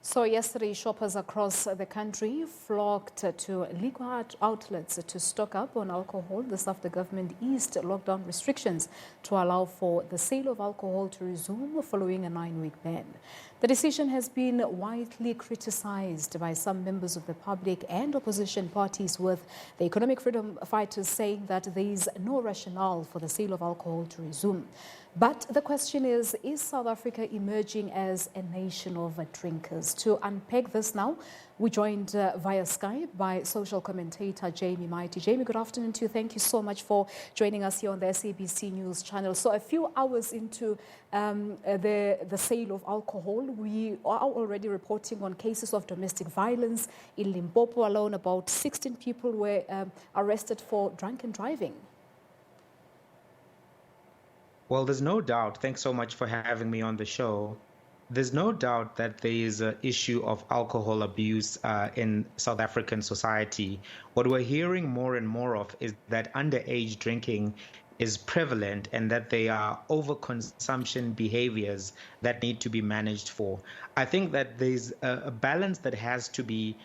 So yesterday, shoppers across the country flocked to liquor outlets to stock up on alcohol. This after government eased lockdown restrictions to allow for the sale of alcohol to resume following a 9-week ban. The decision has been widely criticized by some members of the public and opposition parties, with the economic freedom fighters saying that there is no rationale for the sale of alcohol to resume. But the question is South Africa emerging as a nation of drinkers? To unpack this now, we joined via Skype by social commentator Jamie Mighti. Jamie, good afternoon to you. Thank you so much for joining us here on the SABC News channel. So a few hours into the sale of alcohol, we are already reporting on cases of domestic violence. In Limpopo alone, about 16 people were arrested for drunken driving. Well, there's no doubt. Thanks so much for having me on the show. There's no doubt that there is an issue of alcohol abuse in South African society. What we're hearing more and more of is that underage drinking is prevalent and that there are overconsumption behaviors that need to be managed for. I think that there's a balance that has to be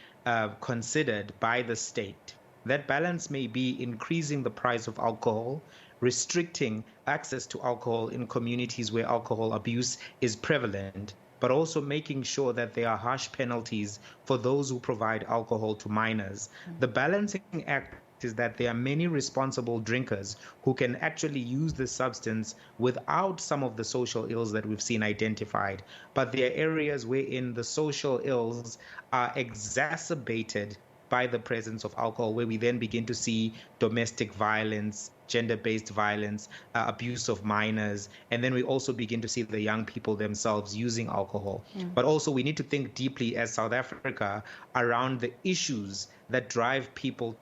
considered by the state. That balance may be increasing the price of alcohol, restricting access to alcohol in communities where alcohol abuse is prevalent, but also making sure that there are harsh penalties for those who provide alcohol to minors. The balancing act is that there are many responsible drinkers who can actually use this substance without some of the social ills that we've seen identified. But there are areas wherein the social ills are exacerbated by the presence of alcohol, where we then begin to see domestic violence, gender-based violence, abuse of minors, and then we also begin to see the young people themselves using alcohol. But also we need to think deeply as South Africa around the issues that drive people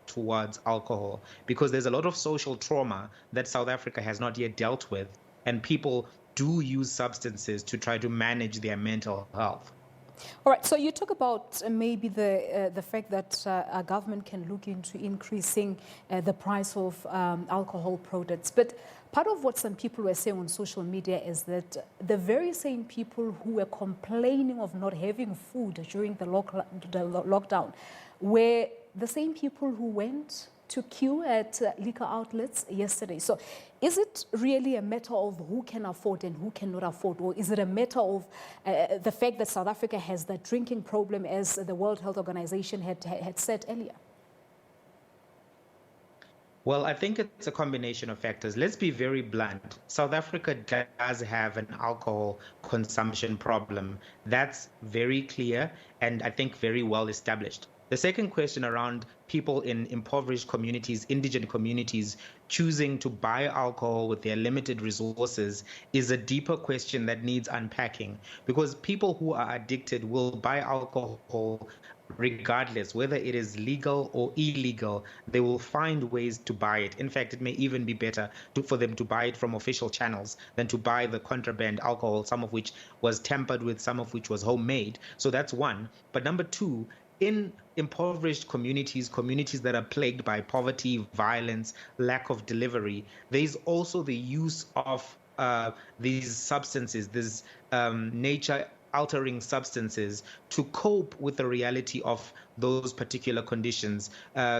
towards alcohol, because there's a lot of social trauma that South Africa has not yet dealt with, and people do use substances to try to manage their mental health. All right, so you talk about maybe the fact that a government can look into increasing the price of alcohol products. But part of what some people were saying on social media is that the very same people who were complaining of not having food during the lockdown were the same people who went to queue at liquor outlets yesterday. So is it really a matter of who can afford and who cannot afford? Or is it a matter of the fact that South Africa has that drinking problem, as the World Health Organization had said earlier? Well, I think it's a combination of factors. Let's be very blunt. South Africa does have an alcohol consumption problem. That's very clear and I think very well established. The second question around people in impoverished communities, indigent communities, choosing to buy alcohol with their limited resources is a deeper question that needs unpacking, because people who are addicted will buy alcohol regardless, whether it is legal or illegal. They will find ways to buy it. In fact, it may even be better for them to buy it from official channels than to buy the contraband alcohol, some of which was tampered with, some of which was homemade. So that's one. But number two, in impoverished communities, communities that are plagued by poverty, violence, lack of delivery, there is also the use of these substances, these nature-altering substances, to cope with the reality of those particular conditions.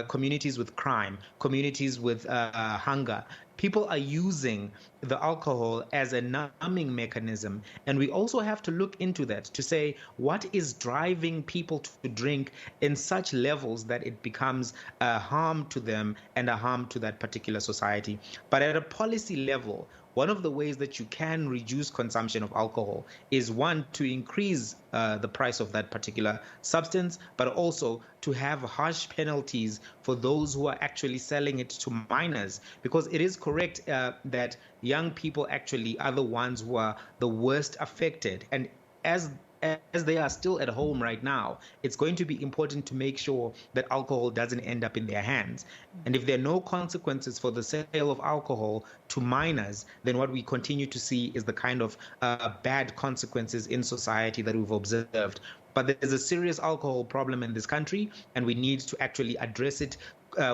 Communities with crime, communities with hunger. People are using the alcohol as a numbing mechanism. And we also have to look into that to say, what is driving people to drink in such levels that it becomes a harm to them and a harm to that particular society. But at a policy level, one of the ways that you can reduce consumption of alcohol is, one, to increase the price of that particular substance, but also to have harsh penalties for those who are actually selling it to minors. Because it is correct that young people actually are the ones who are the worst affected. And as they are still at home right now, it's going to be important to make sure that alcohol doesn't end up in their hands. And if there are no consequences for the sale of alcohol to minors, then what we continue to see is the kind of bad consequences in society that we've observed. But there's a serious alcohol problem in this country, and we need to actually address it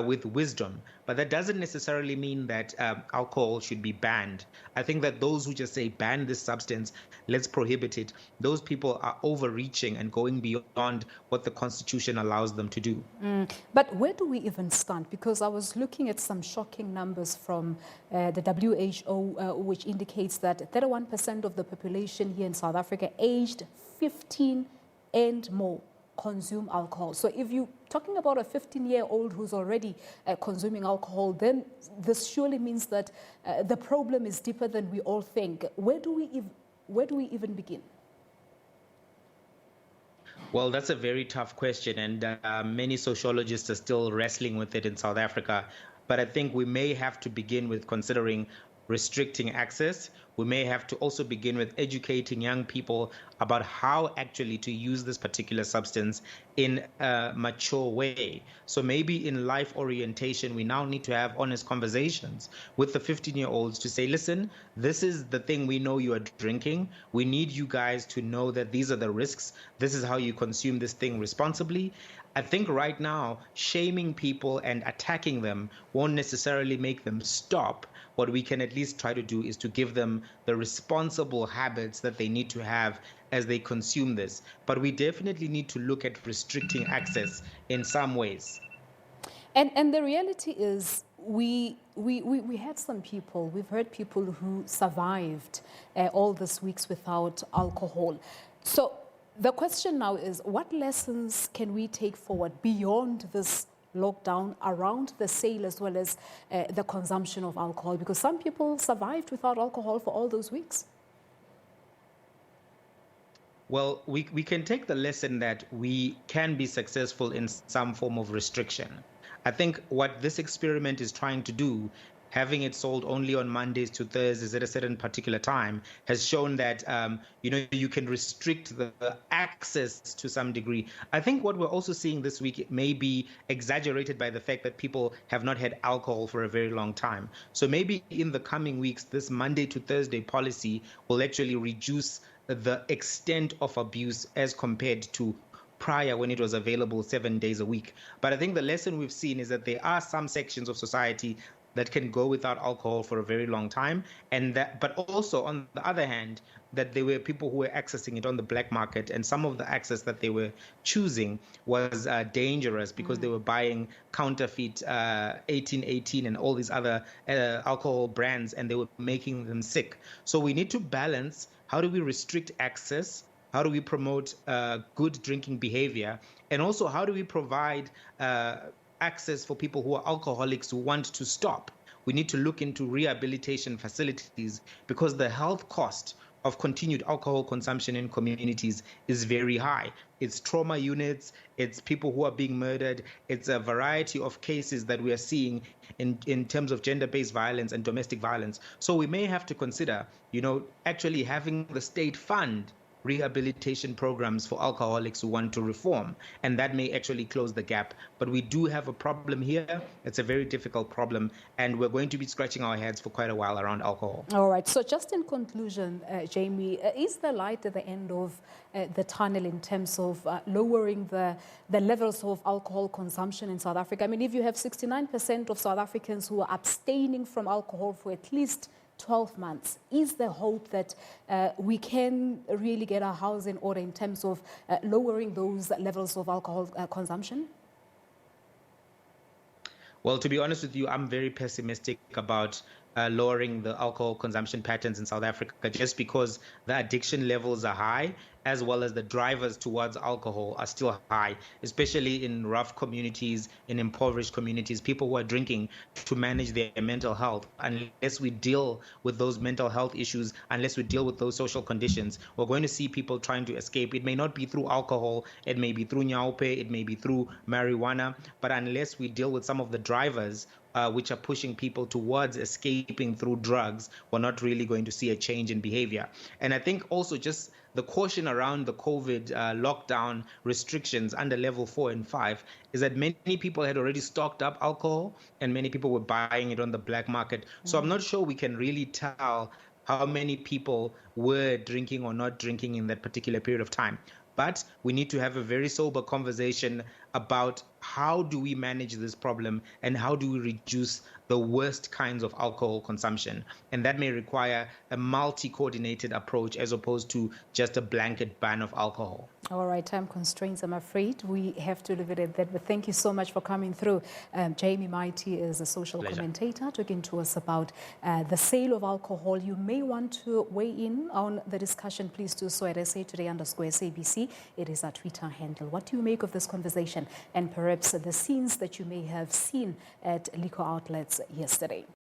with wisdom. But that doesn't necessarily mean that alcohol should be banned. I think that those who just say ban this substance, let's prohibit it, those people are overreaching and going beyond what the Constitution allows them to do. But where do we even stand? Because I was looking at some shocking numbers from the WHO, which indicates that 31% of the population here in South Africa aged 15 and more consume alcohol. So if you're talking about a 15-year-old who's already consuming alcohol, then this surely means that the problem is deeper than we all think. Where do we even begin? Well, that's a very tough question, and many sociologists are still wrestling with it in South Africa. But I think we may have to begin with considering restricting access. We may have to also begin with educating young people about how actually to use this particular substance in a mature way. So maybe in life orientation, we now need to have honest conversations with the 15-year-olds to say, listen, this is the thing we know you are drinking. We need you guys to know that these are the risks. This is how you consume this thing responsibly. I think right now, shaming people and attacking them won't necessarily make them stop. What we can at least try to do is to give them the responsible habits that they need to have as they consume this. But we definitely need to look at restricting access in some ways. And the reality is we had some people, we've heard people who survived all these weeks without alcohol. So the question now is, what lessons can we take forward beyond this lockdown around the sale as well as the consumption of alcohol? Because some people survived without alcohol for all those weeks. Well, we can take the lesson that we can be successful in some form of restriction. I think what this experiment is trying to do, having it sold only on Mondays to Thursdays at a certain particular time, has shown that you can restrict the access to some degree. I think what we're also seeing this week may be exaggerated by the fact that people have not had alcohol for a very long time. So maybe in the coming weeks, this Monday to Thursday policy will actually reduce the extent of abuse as compared to prior when it was available 7 days a week. But I think the lesson we've seen is that there are some sections of society that can go without alcohol for a very long time, but also on the other hand, that there were people who were accessing it on the black market, and some of the access that they were choosing was dangerous because they were buying counterfeit 1818 and all these other alcohol brands, and they were making them sick. So we need to balance: how do we restrict access? How do we promote good drinking behavior? And also, how do we provide access for people who are alcoholics who want to stop? We need to look into rehabilitation facilities, because the health cost of continued alcohol consumption in communities is very high. It's trauma units, it's people who are being murdered, it's a variety of cases that we are seeing in terms of gender-based violence and domestic violence. So we may have to consider, actually having the state fund rehabilitation programs for alcoholics who want to reform, and that may actually close the gap. But we do have a problem here. It's a very difficult problem, and we're going to be scratching our heads for quite a while around alcohol. All right, so just in conclusion, Jamie, is there light at the end of the tunnel in terms of lowering the levels of alcohol consumption in South Africa? I mean, if you have 69% of South Africans who are abstaining from alcohol for at least 12 months. Is there hope that we can really get our house in order in terms of lowering those levels of alcohol consumption? Well, to be honest with you, I'm very pessimistic about lowering the alcohol consumption patterns in South Africa, just because the addiction levels are high, as well as the drivers towards alcohol are still high, especially in rough communities, in impoverished communities, people who are drinking to manage their mental health. Unless we deal with those mental health issues, unless we deal with those social conditions, we're going to see people trying to escape. It may not be through alcohol, it may be through nyaupe, it may be through marijuana, but unless we deal with some of the drivers which are pushing people towards escaping through drugs, we're not really going to see a change in behavior. And I think also just the caution around the COVID lockdown restrictions under level 4 and 5 is that many people had already stocked up alcohol and many people were buying it on the black market. So I'm not sure we can really tell how many people were drinking or not drinking in that particular period of time. But we need to have a very sober conversation about how do we manage this problem and how do we reduce the worst kinds of alcohol consumption? And that may require a multi-coordinated approach as opposed to just a blanket ban of alcohol. All right, time constraints, I'm afraid. We have to leave it at that. But thank you so much for coming through. Jamie Mighti is a social commentator talking to us about the sale of alcohol. You may want to weigh in on the discussion. Please do so at SA_SABC. It is our Twitter handle. What do you make of this conversation and perhaps the scenes that you may have seen at liquor outlets yesterday?